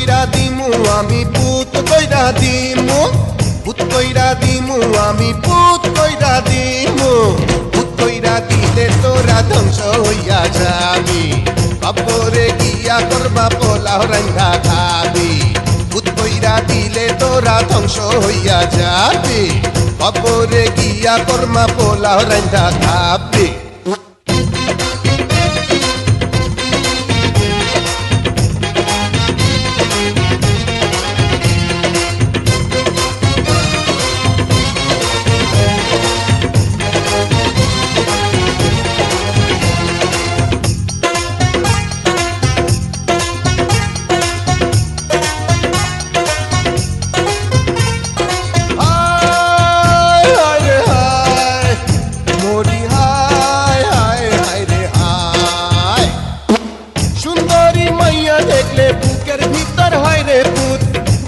কইরা দিমু আমি পুত কইরা দিমু পুত কইরা দিমু আমি পুত কইরা দিমু পুত কইরা দিলে তোরা ধ্বংস হইয়া যাবি কবরে গিয়া করবা পোলাও রান্না খাবি পুত কইরা দিলে তোরা ধ্বংস হইয়া যাবি কবরে গিয়া করমা পোলাও রান্না খাবি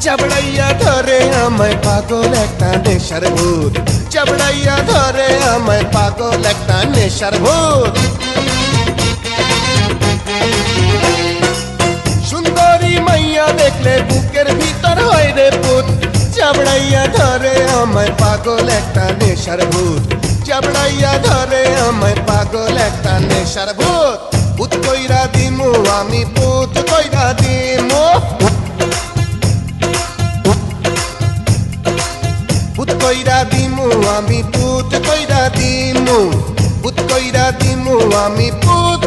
চাবড়াইয়া ধরে আমায় পাগল একটা নেশার ভূত চাবড়াইয়া ধরে আমায় পাগল একটা নেশার ভূত সুন্দরী মাইয়া দেখলে বুকের ভিতর হয় রে পুত চাবড়াইয়া ধরে আমায় পাগল একটা নেশার ভূত চাবড়াইয়া ধরে আমায় পাগল একটা নেশার ভূত পুত কইরা দিমু আমি পুত কইরা দিমু পুত কইরা দিমু আমি পুত কইরা দিমু পুত কইরা দিমু আমি পুত